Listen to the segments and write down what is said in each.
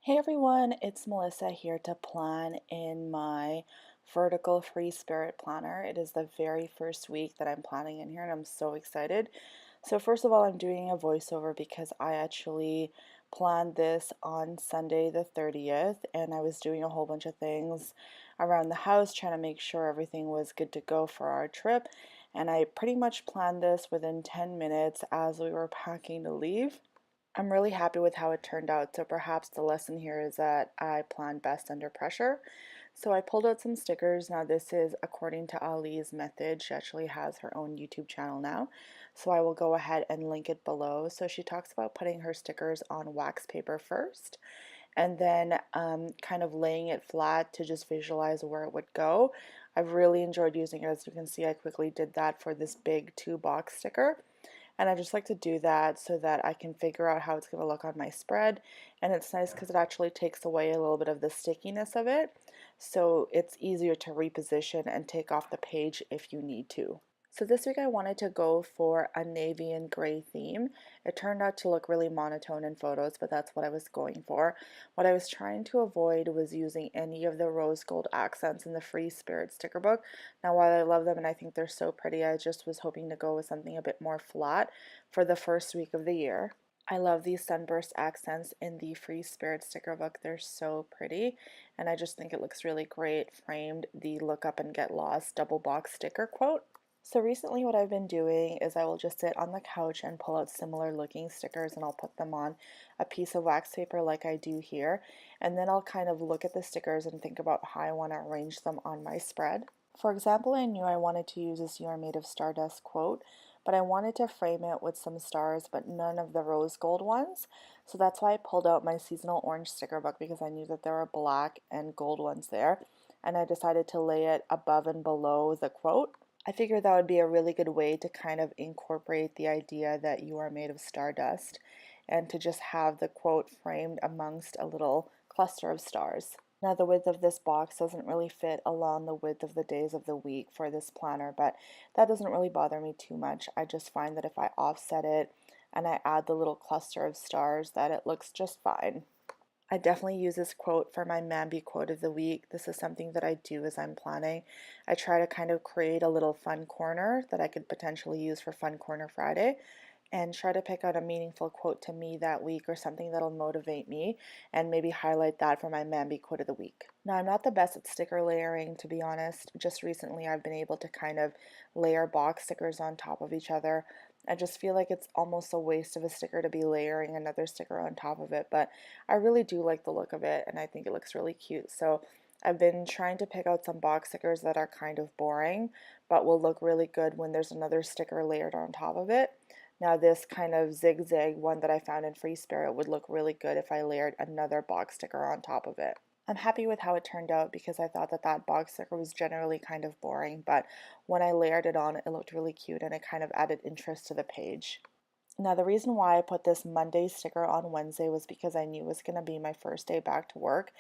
Hey everyone, it's Melissa here to plan in my Vertical Free Spirit Planner. It is the very first week that I'm planning in here and I'm so excited. So first of all, I'm doing a voiceover because I actually planned this on Sunday the 30th and I was doing a whole bunch of things around the house trying to make sure everything was good to go for our trip. And I pretty much planned this within 10 minutes as we were packing to leave. I'm really happy with how it turned out. So perhaps the lesson here is that I plan best under pressure. So I pulled out some stickers. Now this is according to Ali's method. She actually has her own YouTube channel now. So I will go ahead and link it below. So she talks about putting her stickers on wax paper first and then kind of laying it flat to just visualize where it would go. I've really enjoyed using it. As you can see, I quickly did that for this big 2-box sticker. And I just like to do that so that I can figure out how it's going to look on my spread. And it's nice because it actually takes away a little bit of the stickiness of it. So it's easier to reposition and take off the page if you need to. So this week I wanted to go for a navy and gray theme. It turned out to look really monotone in photos, but that's what I was going for. What I was trying to avoid was using any of the rose gold accents in the Free Spirit sticker book. Now while I love them and I think they're so pretty, I just was hoping to go with something a bit more flat for the first week of the year. I love these sunburst accents in the Free Spirit sticker book. They're so pretty and I just think it looks really great framed the look up and get lost double box sticker quote. So recently what I've been doing is I will just sit on the couch and pull out similar looking stickers and I'll put them on a piece of wax paper like I do here. And then I'll kind of look at the stickers and think about how I want to arrange them on my spread. For example, I knew I wanted to use this "You Are Made of Stardust" quote, but I wanted to frame it with some stars, but none of the rose gold ones. So that's why I pulled out my seasonal orange sticker book because I knew that there were black and gold ones there. And I decided to lay it above and below the quote. I figured that would be a really good way to kind of incorporate the idea that you are made of stardust and to just have the quote framed amongst a little cluster of stars. Now the width of this box doesn't really fit along the width of the days of the week for this planner, but that doesn't really bother me too much. I just find that if I offset it and I add the little cluster of stars that it looks just fine. I definitely use this quote for my Mambi quote of the week. This is something that I do as I'm planning. I try to kind of create a little fun corner that I could potentially use for Fun Corner Friday and try to pick out a meaningful quote to me that week or something that'll motivate me and maybe highlight that for my Mambi quote of the week. Now, I'm not the best at sticker layering, to be honest. Just recently, I've been able to kind of layer box stickers on top of each other. I just feel like it's almost a waste of a sticker to be layering another sticker on top of it, but I really do like the look of it and I think it looks really cute. So I've been trying to pick out some box stickers that are kind of boring, but will look really good when there's another sticker layered on top of it. Now this kind of zigzag one that I found in Free Spirit would look really good if I layered another box sticker on top of it. I'm happy with how it turned out because I thought that that box sticker was generally kind of boring, but when I layered it on, it looked really cute and it kind of added interest to the page. Now, the reason why I put this Monday sticker on Wednesday was because I knew it was going to be my first day back to work,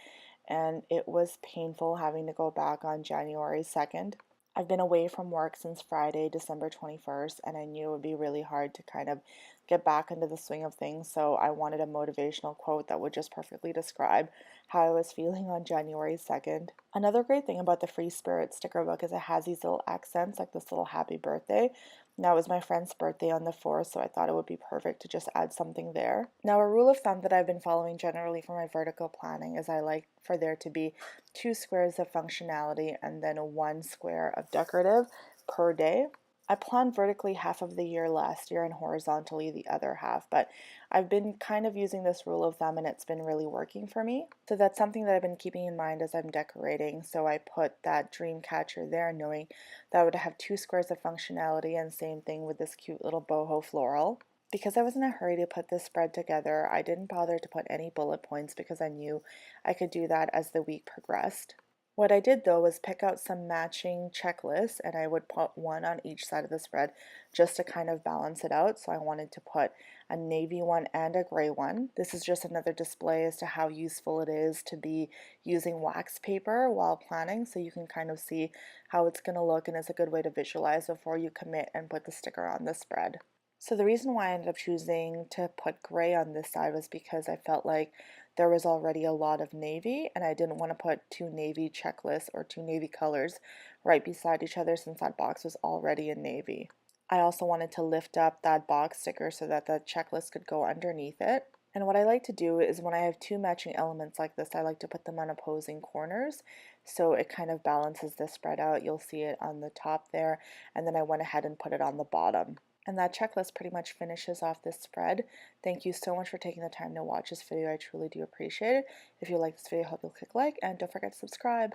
and it was painful having to go back on January 2nd. I've been away from work since Friday, December 21st, and I knew it would be really hard to kind of get back into the swing of things, so I wanted a motivational quote that would just perfectly describe how I was feeling on January 2nd. Another great thing about the Free Spirit sticker book is it has these little accents, like this little happy birthday. Now, it was my friend's birthday on the 4th, so I thought it would be perfect to just add something there. Now, a rule of thumb that I've been following generally for my vertical planning is I like for there to be 2 squares of functionality and then 1 square of decorative per day. I planned vertically half of the year last year and horizontally the other half, but I've been kind of using this rule of thumb and it's been really working for me. So that's something that I've been keeping in mind as I'm decorating. So I put that dream catcher there knowing that I would have 2 squares of functionality, and same thing with this cute little boho floral. Because I was in a hurry to put this spread together, I didn't bother to put any bullet points because I knew I could do that as the week progressed. What I did though was pick out some matching checklists and I would put one on each side of the spread just to kind of balance it out. So I wanted to put a navy one and a gray one. This is just another display as to how useful it is to be using wax paper while planning, so you can kind of see how it's going to look, and it's a good way to visualize before you commit and put the sticker on the spread. So the reason why I ended up choosing to put gray on this side was because I felt like there was already a lot of navy, and I didn't want to put two navy checklists or two navy colors right beside each other since that box was already in navy. I also wanted to lift up that box sticker so that the checklist could go underneath it. And what I like to do is when I have two matching elements like this, I like to put them on opposing corners so it kind of balances the spread out. You'll see it on the top there, and then I went ahead and put it on the bottom. And that checklist pretty much finishes off this spread. Thank you so much for taking the time to watch this video. I truly do appreciate it. If you like this video, I hope you'll click like, and don't forget to subscribe.